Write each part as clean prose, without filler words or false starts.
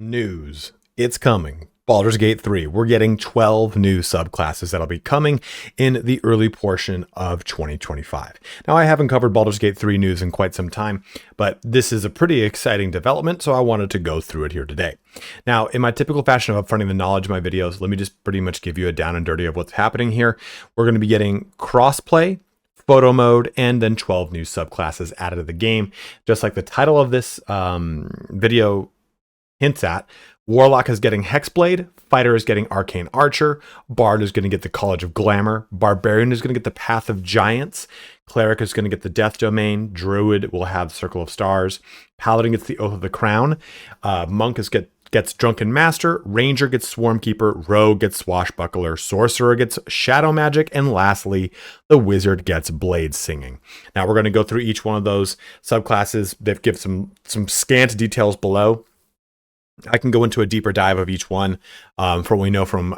News. It's coming. Baldur's Gate 3. We're getting 12 new subclasses that'll be coming in the early portion of 2025. Now, I haven't covered Baldur's Gate 3 news in quite some time, but this is a pretty exciting development, so I wanted to go through it here today. Now, in my typical fashion of upfronting the knowledge of my videos, let me just pretty much give you a down and dirty of what's happening here. We're going to be getting crossplay, photo mode, and then 12 new subclasses added to the game. Just like the title of this video hints at, Warlock is getting Hexblade, Fighter is getting Arcane Archer, Bard is going to get the College of Glamour, Barbarian is going to get the Path of Giants, Cleric is going to get the Death Domain, Druid will have Circle of Stars, Paladin gets the Oath of the Crown, Monk gets Drunken Master, Ranger gets Swarmkeeper, Rogue gets Swashbuckler, Sorcerer gets Shadow Magic, and lastly, the Wizard gets Blade Singing. Now we're going to go through each one of those subclasses. They've given some scant details below. I can go into a deeper dive of each one from what we know from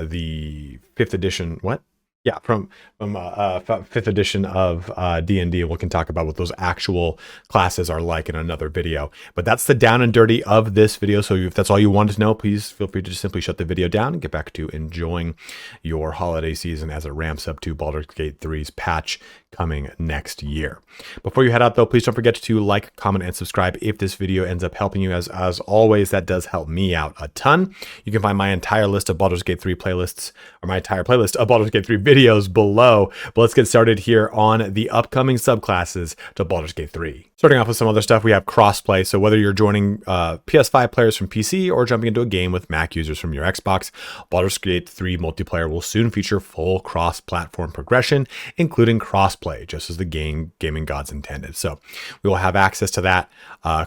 the 5th edition. What? Yeah, from 5th edition of D&D. We can talk about what those actual classes are like in another video. But that's the down and dirty of this video. So if that's all you wanted to know, please feel free to just simply shut the video down and get back to enjoying your holiday season as it ramps up to Baldur's Gate 3's patch coming next year. Before you head out though, please don't forget to like, comment, and subscribe if this video ends up helping you. As always, that does help me out a ton. You can find my entire list of Baldur's Gate 3 playlists, or my entire playlist of Baldur's Gate 3 videos below. But let's get started here on the upcoming subclasses to Baldur's Gate 3. Starting off with some other stuff, we have crossplay. So whether you're joining PS5 players from PC or jumping into a game with Mac users from your Xbox, Baldur's Gate 3 multiplayer will soon feature full cross-platform progression, including crossplay, just as the gaming gods intended. So we will have access to that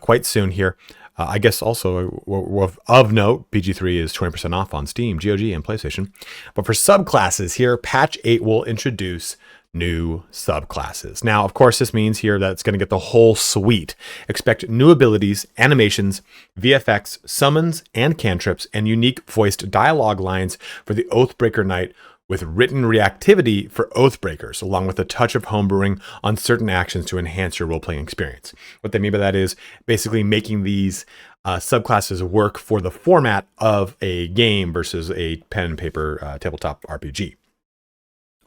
quite soon here. I guess also of note, PG3 is 20% off on Steam, GOG, and PlayStation. But for subclasses here, patch 8 will introduce new subclasses. Now, of course, this means here that it's going to get the whole suite. Expect new abilities, animations, VFX, summons, and cantrips, and unique voiced dialogue lines for the Oathbreaker Knight, with written reactivity for Oathbreakers, along with a touch of homebrewing on certain actions to enhance your role-playing experience. What they mean by that is basically making these subclasses work for the format of a game versus a pen and paper tabletop RPG.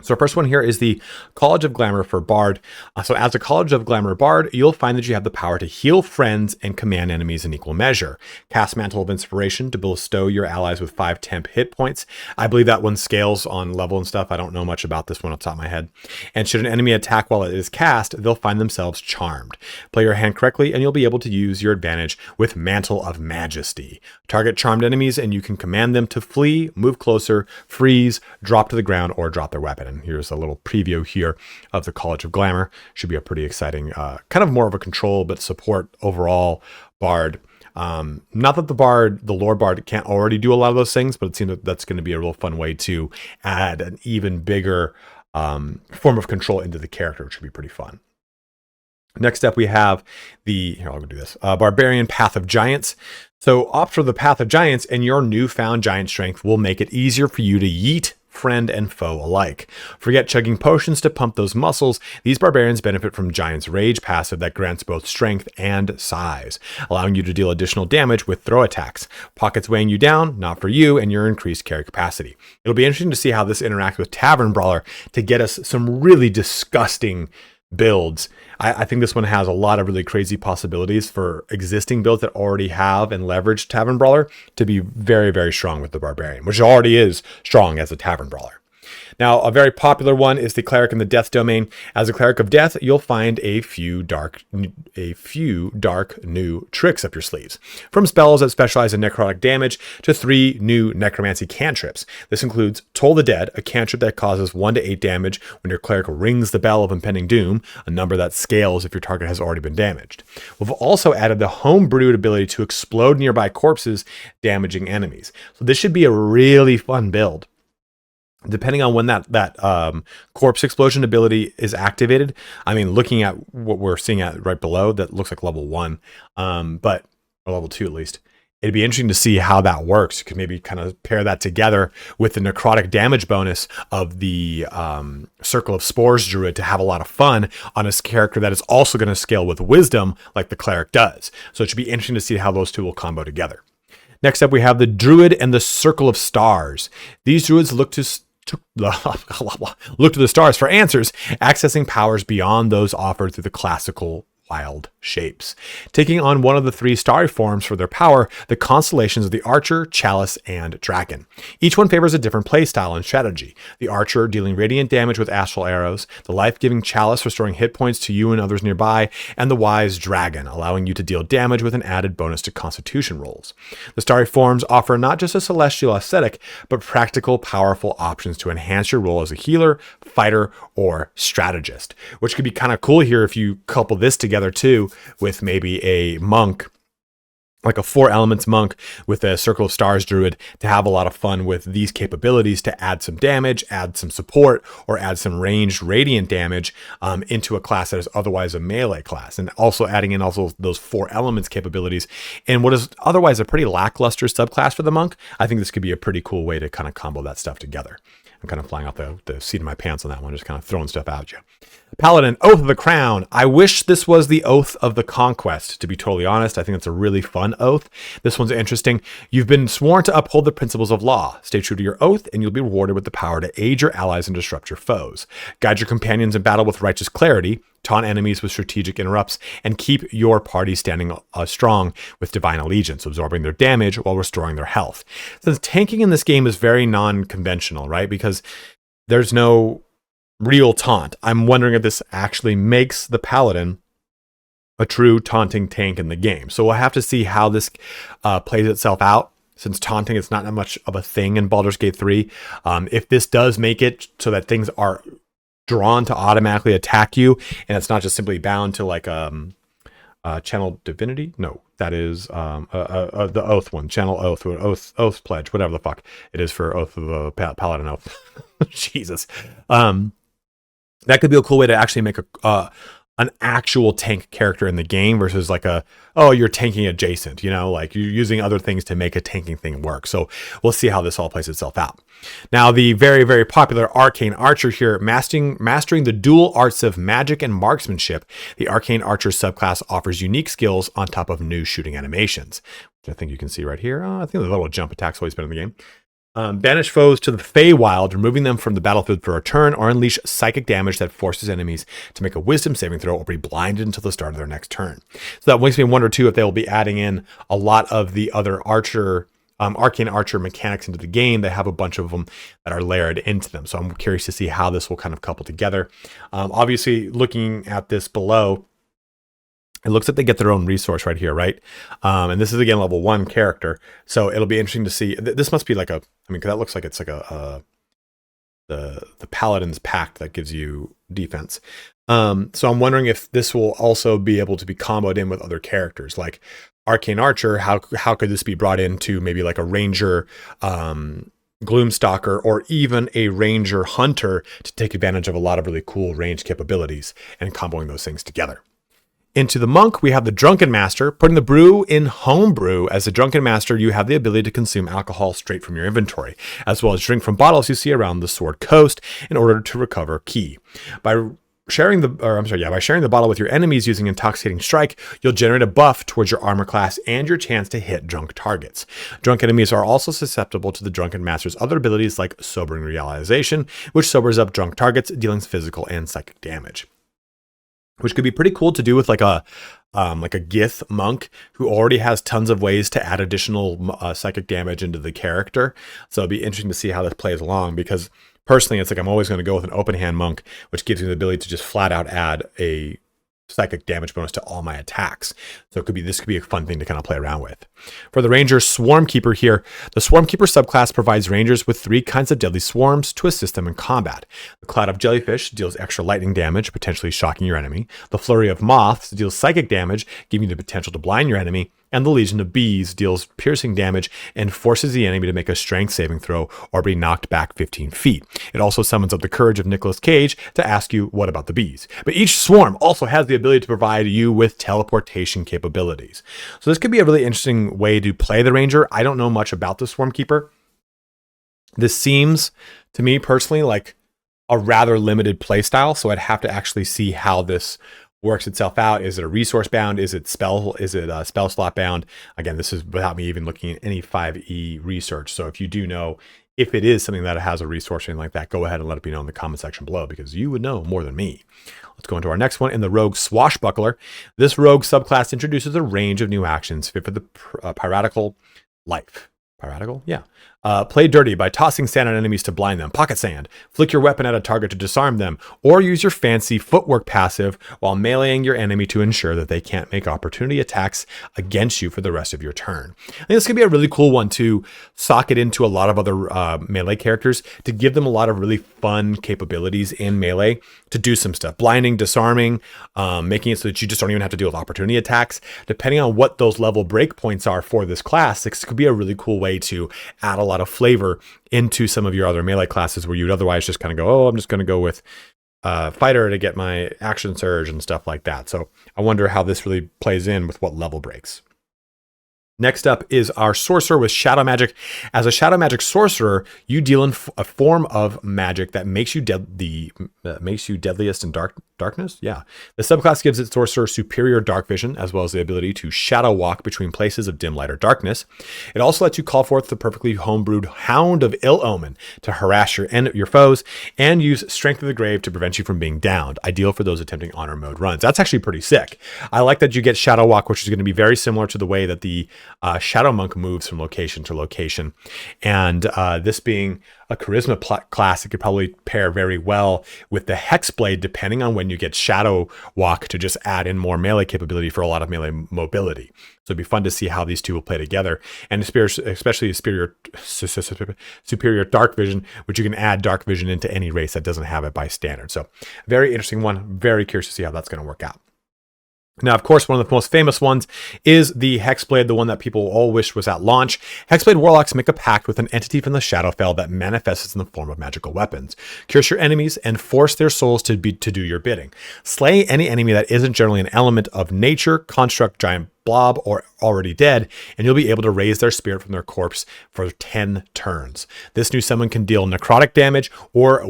So our first one here is the College of Glamour for Bard. So as a College of Glamour Bard, you'll find that you have the power to heal friends and command enemies in equal measure. Cast Mantle of Inspiration to bestow your allies with 5 temp hit points. I believe that one scales on level and stuff. I don't know much about this one off the top of my head. And should an enemy attack while it is cast, they'll find themselves charmed. Play your hand correctly and you'll be able to use your advantage with Mantle of Majesty. Target charmed enemies and you can command them to flee, move closer, freeze, drop to the ground, or drop their weapon. And here's a little preview here of the College of Glamour. Should be a pretty exciting, kind of more of a control but support overall Bard. Not that the Lord Bard can't already do a lot of those things, but it seems that that's going to be a real fun way to add an even bigger form of control into the character, which should be pretty fun. Next up, we have I'll go do this, Barbarian Path of Giants. So opt for the Path of Giants and your newfound giant strength will make it easier for you to yeet friend and foe alike. Forget chugging potions to pump those muscles. These barbarians benefit from Giant's Rage passive that grants both strength and size, allowing you to deal additional damage with throw attacks. Pockets weighing you down, not for you, and your increased carry capacity. It'll be interesting to see how this interacts with Tavern Brawler to get us some really disgusting builds. I think this one has a lot of really crazy possibilities for existing builds that already have and leverage Tavern Brawler to be very, very strong with the Barbarian, which already is strong as a Tavern Brawler. Now, a very popular one is the Cleric in the Death Domain. As a Cleric of Death, you'll find a few dark new tricks up your sleeves. From spells that specialize in necrotic damage to 3 new necromancy cantrips. This includes Toll the Dead, a cantrip that causes 1 to 8 damage when your cleric rings the bell of impending doom, a number that scales if your target has already been damaged. We've also added the homebrewed ability to explode nearby corpses, damaging enemies. So this should be a really fun build. Depending on when that corpse explosion ability is activated. I mean, looking at what we're seeing at right below, that looks like level 1, or level 2 at least. It'd be interesting to see how that works. You could maybe kind of pair that together with the necrotic damage bonus of the Circle of Spores Druid to have a lot of fun on a character that is also going to scale with wisdom like the cleric does. So it should be interesting to see how those two will combo together. Next up, we have the Druid and the Circle of Stars. These druids look to the stars for answers, accessing powers beyond those offered through the classical wild shapes. Taking on one of the 3 starry forms for their power, the constellations of the Archer, Chalice, and Dragon. Each one favors a different playstyle and strategy. The Archer dealing radiant damage with astral arrows, the life-giving Chalice restoring hit points to you and others nearby, and the wise Dragon allowing you to deal damage with an added bonus to constitution rolls. The starry forms offer not just a celestial aesthetic, but practical, powerful options to enhance your role as a healer, fighter, or strategist, which could be kind of cool here if you couple this together too with maybe a monk, like a 4 elements monk with a Circle of Stars druid, to have a lot of fun with these capabilities to add some damage, add some support, or add some ranged radiant damage into a class that is otherwise a melee class, and also adding in also those 4 elements capabilities in what is otherwise a pretty lackluster subclass for the monk. I think this could be a pretty cool way to kind of combo that stuff together. I'm kind of flying off the seat of my pants on that one, just kind of throwing stuff at you. Paladin, Oath of the Crown. I wish this was the Oath of the Conquest, to be totally honest. I think it's a really fun oath. This one's interesting. You've been sworn to uphold the principles of law. Stay true to your oath, and you'll be rewarded with the power to aid your allies and disrupt your foes. Guide your companions in battle with righteous clarity, taunt enemies with strategic interrupts, and keep your party standing strong with divine allegiance, absorbing their damage while restoring their health. Since tanking in this game is very non-conventional, right? Because there's no real taunt. I'm wondering if this actually makes the Paladin a true taunting tank in the game. So we'll have to see how this plays itself out, since taunting is not that much of a thing in Baldur's Gate 3. If this does make it so that things are drawn to automatically attack you, and it's not just simply bound to like channel divinity. No, that is the oath one, channel oath, or oath pledge, whatever the fuck it is for oath of the paladin oath. Jesus, that could be a cool way to actually make an actual tank character in the game versus like you're tanking adjacent, like you're using other things to make a tanking thing work. So we'll see how this all plays itself out. Now, the very, very popular Arcane Archer here, mastering the dual arts of magic and marksmanship. The Arcane Archer subclass offers unique skills on top of new shooting animations, which I think you can see right here. I think the little jump attack's always been in the game. Banish foes to the Feywild, removing them from the battlefield for a turn, or unleash psychic damage that forces enemies to make a wisdom saving throw or be blinded until the start of their next turn. So that makes me wonder too if they will be adding in a lot of the other Arcane Archer mechanics into the game. They have a bunch of them that are layered into them. So I'm curious to see how this will kind of couple together. Obviously, looking at this below, it looks like they get their own resource right here, right? And this is, again, level 1 character. So it'll be interesting to see. This must be like that looks like it's like the Paladin's Pact that gives you defense. So I'm wondering if this will also be able to be comboed in with other characters. Like Arcane Archer, how could this be brought into maybe like a Ranger Gloomstalker, or even a Ranger Hunter to take advantage of a lot of really cool range capabilities and comboing those things together. Into the Monk, we have the Drunken Master. Putting the brew in homebrew. As the Drunken Master, you have the ability to consume alcohol straight from your inventory, as well as drink from bottles you see around the Sword Coast in order to recover ki. By sharing the bottle with your enemies using Intoxicating Strike, you'll generate a buff towards your armor class and your chance to hit drunk targets. Drunk enemies are also susceptible to the Drunken Master's other abilities like Sobering Realization, which sobers up drunk targets, dealing physical and psychic damage. Which could be pretty cool to do with like a Gith monk who already has tons of ways to add additional psychic damage into the character. So it'd be interesting to see how this plays along, because personally, it's like I'm always going to go with an open hand monk, which gives me the ability to just flat out add a psychic damage bonus to all my attacks. So this could be a fun thing to kind of play around with. For the Ranger Swarmkeeper here, the Swarmkeeper subclass provides Rangers with 3 kinds of deadly swarms to assist them in combat. The Cloud of Jellyfish deals extra lightning damage, potentially shocking your enemy. The Flurry of Moths deals psychic damage, giving you the potential to blind your enemy. And the Legion of Bees deals piercing damage and forces the enemy to make a strength saving throw or be knocked back 15 feet. It also summons up the courage of Nicolas Cage to ask you, what about the bees? But each swarm also has the ability to provide you with teleportation capabilities. So this could be a really interesting way to play the Ranger. I don't know much about the Swarmkeeper. This seems, to me personally, like a rather limited playstyle, so I'd have to actually see how this works itself out. Is it a resource bound? Is it spell slot bound? Again, this is without me even looking at any 5e research. So if you do know if it is something that has a resource or anything like that, go ahead and let me know in the comment section below, because you would know more than me. Let's go into our next one. In the Rogue Swashbuckler, this rogue subclass introduces a range of new actions fit for the piratical life. Piratical? Yeah. Play dirty by tossing sand at enemies to blind them. Pocket sand. Flick your weapon at a target to disarm them. Or use your fancy footwork passive while meleeing your enemy to ensure that they can't make opportunity attacks against you for the rest of your turn. I think this could be a really cool one to socket into a lot of other melee characters to give them a lot of really fun capabilities in melee to do some stuff. Blinding, disarming, making it so that you just don't even have to deal with opportunity attacks. Depending on what those level breakpoints are for this class, this could be a really cool way to add a lot of flavor into some of your other melee classes where you'd otherwise just kind of go, oh, I'm just going to go with fighter to get my action surge and stuff like that. So I wonder how this really plays in with what level breaks. Next up is our sorcerer with shadow magic. As a shadow magic sorcerer, you deal in a form of magic that makes you deadliest in darkness. Yeah, the subclass gives its sorcerer superior dark vision, as well as the ability to shadow walk between places of dim light or darkness. It also lets you call forth the perfectly homebrewed Hound of Ill Omen to harass your foes, and use Strength of the Grave to prevent you from being downed. Ideal for those attempting honor mode runs. That's actually pretty sick. I like that you get shadow walk, which is going to be very similar to the way that the Shadow Monk moves from location to location. And this being a charisma class, it could probably pair very well with the Hexblade, depending on when you get Shadow Walk, to just add in more melee capability for a lot of melee mobility. So it'd be fun to see how these two will play together, and especially superior dark vision, which you can add dark vision into any race that doesn't have it by standard. So very interesting one. Very curious to see how that's going to work out. Now, of course, one of the most famous ones is the Hexblade, the one that people all wished was at launch. Hexblade Warlocks make a pact with an entity from the Shadowfell that manifests in the form of magical weapons. Curse your enemies and force their souls to do your bidding. Slay any enemy that isn't generally an element of nature, construct, giant blob, or already dead, and you'll be able to raise their spirit from their corpse for 10 turns. This new summon can deal necrotic damage or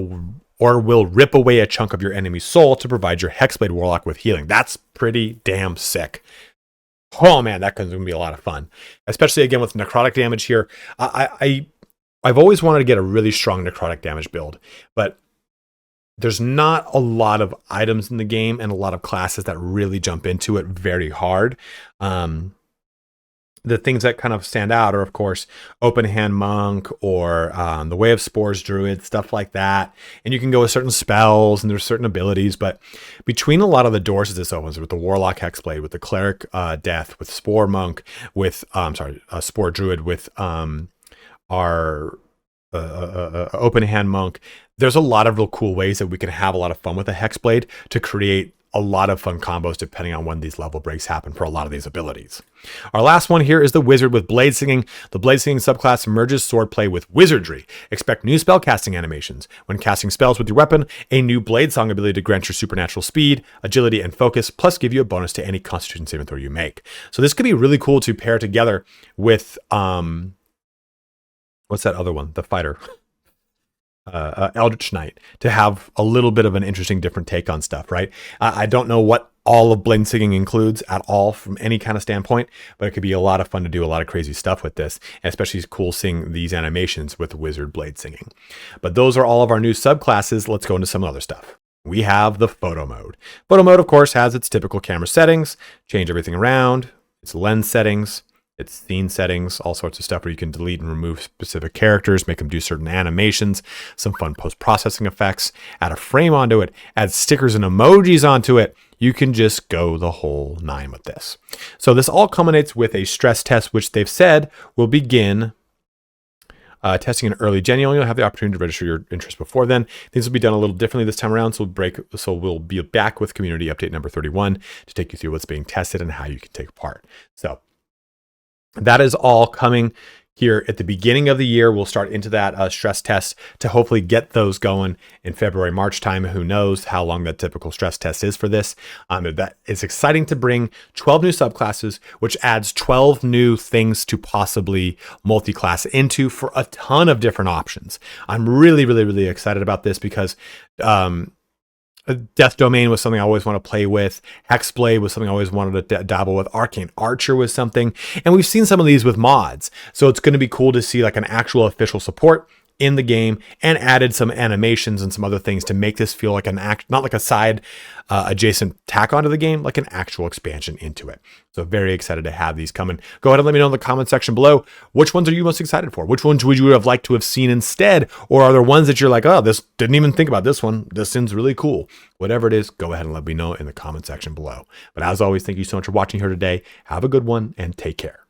will rip away a chunk of your enemy's soul to provide your Hexblade Warlock with healing. That's pretty damn sick. Oh man, that could be a lot of fun. Especially again with necrotic damage here. I've always wanted to get a really strong necrotic damage build, but there's not a lot of items in the game and a lot of classes that really jump into it very hard. The things that kind of stand out are, of course, Open Hand Monk or the Way of Spores Druid, stuff like that. And you can go with certain spells and there's certain abilities. But between a lot of the doors that this opens, with the Warlock Hexblade, with the Cleric Death, with Spore Monk, with, Spore Druid, with our Open Hand Monk, there's a lot of real cool ways that we can have a lot of fun with a Hexblade to create a lot of fun combos depending on when these level breaks happen for a lot of these abilities. Our last one here is the Wizard with Blade Singing. The Blade Singing subclass merges swordplay with wizardry. Expect new spell casting animations. When casting spells with your weapon, a new Blade Song ability to grant your supernatural speed, agility, and focus, plus give you a bonus to any Constitution saving throw you make. So this could be really cool to pair together with, what's that other one? The fighter. Eldritch Knight, to have a little bit of an interesting different take on stuff, right? I don't know what all of Blade Singing includes at all from any kind of standpoint, but it could be a lot of fun to do a lot of crazy stuff with this, and especially cool seeing these animations with Wizard Blade Singing. But those are all of our new subclasses. Let's go into some other stuff. We have the photo mode. Photo mode, of course, has its typical camera settings, change everything around, its lens settings, its scene settings, all sorts of stuff where you can delete and remove specific characters, make them do certain animations, some fun post-processing effects, add a frame onto it, add stickers and emojis onto it. You can just go the whole nine with this. So this all culminates with a stress test, which they've said will begin testing in early January. You'll have the opportunity to register your interest before then. Things will be done a little differently this time around. So we'll be back with community update number 31 to take you through what's being tested and how you can take part. So that is all coming here at the beginning of the year. We'll start into that stress test to hopefully get those going in February, March time. Who knows how long that typical stress test is for this. That is exciting to bring 12 new subclasses, which adds 12 new things to possibly multi-class into for a ton of different options. I'm really, really, really excited about this because Death Domain was something I always want to play with. Hexblade was something I always wanted to dabble with. Arcane Archer was something. And we've seen some of these with mods. So it's going to be cool to see like an actual official support in the game, and added some animations and some other things to make this feel like an not like a side adjacent tack onto the game, like an actual expansion into it. So very excited to have these coming. Go ahead and let me know in the comment section below, which ones are you most excited for? Which ones would you have liked to have seen instead? Or are there ones that you're like, oh, this didn't even think about this one. This seems really cool. Whatever it is, go ahead and let me know in the comment section below. But as always, thank you so much for watching here today. Have a good one and take care.